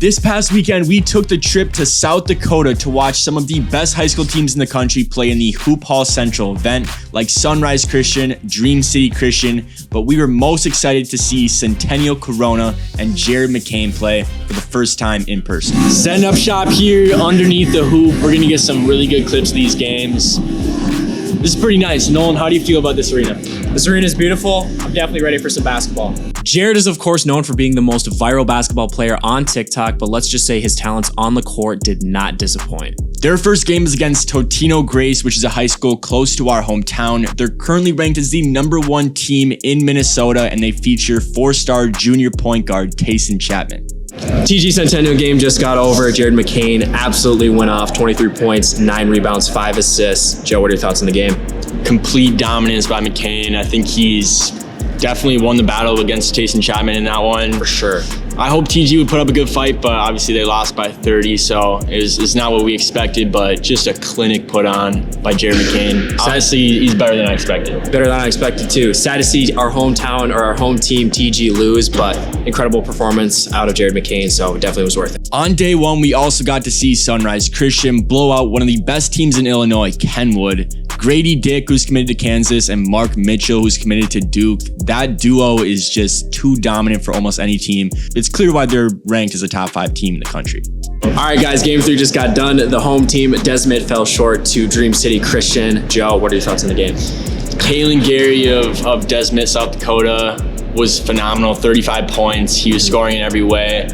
This past weekend, we took the trip to South Dakota to watch some of the best high school teams in the country play in the HoopHall Central event, like Sunrise Christian, Dream City Christian, but we were most excited to see Centennial Corona and Jared McCain play for the first time in person. Setting up shop here underneath the hoop. We're gonna get some really good clips of these games. This is pretty nice. Nolan, how do you feel about this arena? This arena is beautiful. I'm definitely ready for some basketball. Jared is of course known for being the most viral basketball player on TikTok, but let's just say his talents on the court did not disappoint. Their first game is against Totino Grace, which is a high school close to our hometown. They're currently ranked as the #1 team in Minnesota, and they feature 4-star junior point guard Taison Chatman. TG Centennial game just got over. Jared McCain absolutely went off. 23 points, 9 rebounds, 5 assists. Joe, what are your thoughts on the game? Complete dominance by McCain. I think he's definitely won the battle against Taison Chatman in that one. For sure. I hope TG would put up a good fight, but obviously they lost by 30, so it's not what we expected, but just a clinic put on by Jared McCain. Honestly, he's better than I expected. Better than I expected too. Sad to see our hometown or our home team TG lose, but incredible performance out of Jared McCain, so it definitely was worth it. On day one, we also got to see Sunrise Christian blow out one of the best teams in Illinois, Kenwood. Gradey Dick, who's committed to Kansas, and Mark Mitchell, who's committed to Duke. That duo is just too dominant for almost any team. It's clear why they're ranked as a top 5 team in the country. All right, guys, game 3 just got done. The home team, Desmet, fell short to Dream City Christian. Joe, what are your thoughts on the game? Kalen Garry of Desmet, South Dakota was phenomenal, 35 points. He was scoring in every way.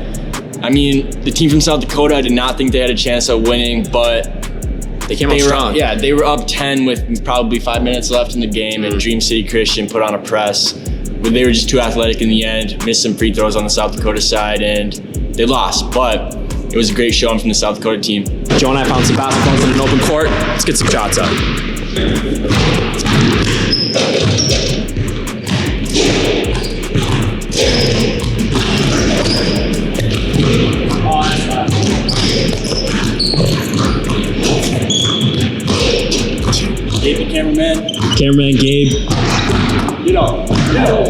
I mean, the team from South Dakota, I did not think they had a chance at winning, but they came out strong. Yeah, they were up 10 with probably 5 minutes left in the game, and Dream City Christian put on a press. But they were just too athletic in the end, missed some free throws on the South Dakota side, and they lost. But it was a great showing from the South Dakota team. Joe and I found some basketballs in an open court. Let's get some shots up. Gabe the cameraman. Cameraman Gabe.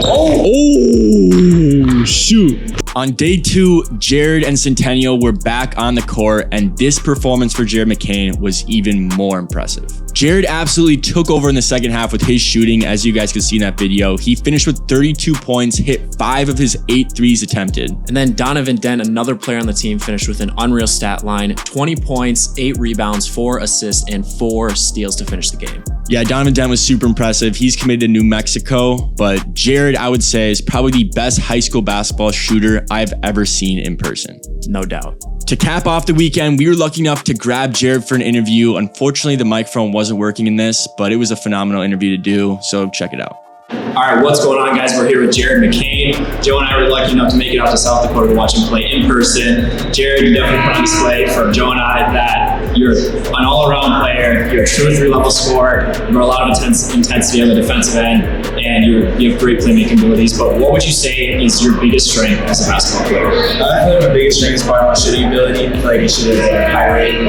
Oh, shoot. On day 2, Jared and Centennial were back on the court, and this performance for Jared McCain was even more impressive. Jared absolutely took over in the second half with his shooting, as you guys could see in that video. He finished with 32 points, hit 5 of his 8 threes attempted. And then Donovan, Dent, another player on the team, finished with an unreal stat line, 20 points, 8 rebounds, 4 assists, and 4 steals to finish the game. Yeah, Donovan Dent was super impressive. He's committed to New Mexico, but Jared, I would say, is probably the best high school basketball shooter I've ever seen in person. No doubt. To cap off the weekend, we were lucky enough to grab Jared for an interview. Unfortunately, the microphone wasn't working in this, but it was a phenomenal interview to do, so check it out. All right, what's going on, guys? We're here with Jared McCain. Joe and I were lucky enough to make it out to South Dakota to watch him play in person. Jared, you definitely put on display for Joe and I that you're an all-around player. You're a true 3-level scorer. You brought a lot of intensity on the defensive end, and you have great playmaking abilities. But what would you say is your biggest strength as a basketball player? I feel like my biggest strength is probably my shooting ability. I feel like I shoot at a high rate and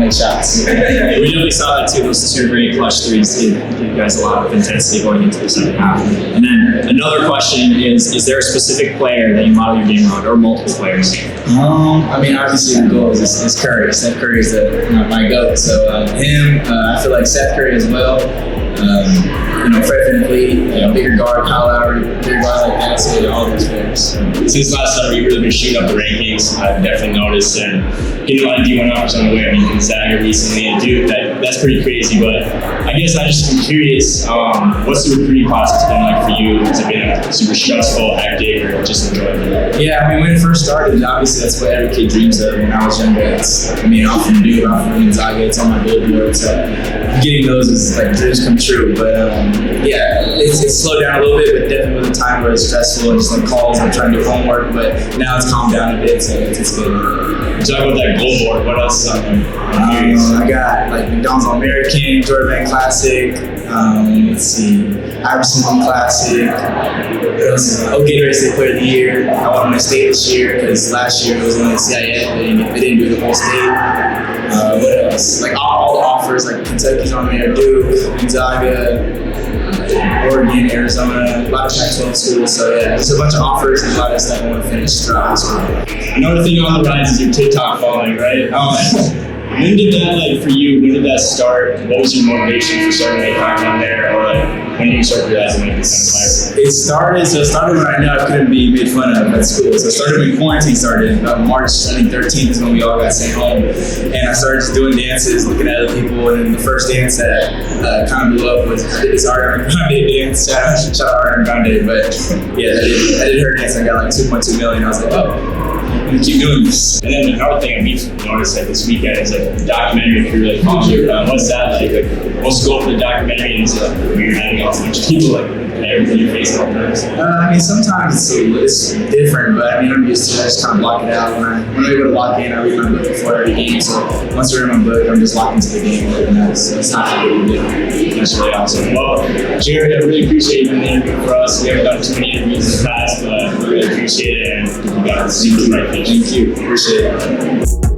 make shots. We definitely saw that too. Those 2 very clutch threes give you guys a lot of intensity going into the second half. And then another question is there a specific player that you model your game around, or multiple players? I mean, obviously the goal is Curry. Steph Curry is my GOAT. So him, I feel like Seth Curry as well. Fred VanVleet, bigger guard, Kyle Lowry, bigger guys like that. So all those players. Since last summer, you've really been shooting up the rankings. I've definitely noticed, and getting a lot of D1 offers on the way. I mean, Gonzaga recently and Duke. That's pretty crazy. But I guess I just am curious, what's the recruiting process been like for you? Has it been super stressful, hectic, or just enjoyable? Yeah, I mean, when it first started, obviously that's what every kid dreams of. When I was younger, I'm from Duke, I'm from Gonzaga, it's on my billboard. So getting those is like dreams come true. But yeah, it's slowed down a little bit, but definitely was a time where it's stressful and just like calls and trying to do homework. But now it's calmed down a bit, so it's good. Talk about that goal board. What else is on there? I got like McDonald's All-American, Jordan Classic. Let's see, Iverson Classic. Gatorade State Player of the Year. I won my state this year because last year it was only CIF. They didn't do the whole state. What else? Like all the offers, like Kentucky's on there, Duke, Gonzaga. Oregon, Arizona, a lot of Pac-12 schools. So yeah, there's a bunch of offers and a lot of stuff I want to finish throughout high school. Another thing on the rise is your TikTok following, right? When did that, like, for you, when did that start? What was your motivation for starting to make content there? Or, like, when did you start realizing like this kind of viral? It started when I knew I couldn't be made fun of at school. So it started when quarantine started. March, I think 13th is when we all got sent home. And I started just doing dances, looking at other people. And then the first dance that kind of blew up was I did this Ariana Grande dance. Shout out Ariana Grande. But yeah, I did her dance and I got like 2.2 million. I was like, oh, I'm gonna keep doing this. And then another thing we've noticed like this weekend is like the documentary crew like popular. What's that like? Like what's the goal for the documentary? And it's like we're having a bunch of people like everything you're facing on purpose. I mean, sometimes it's different, but I mean, I'm used to it. I just kind of block it out. When I'm able to lock in, I read my book before every game. So once I read my book, I'm just locked into the game. So it's not really good. That's really awesome. Well, Jared, I really appreciate you being there for us. We haven't done too many interviews in the past, but we really appreciate it, and you got super right. Thank you. Appreciate it.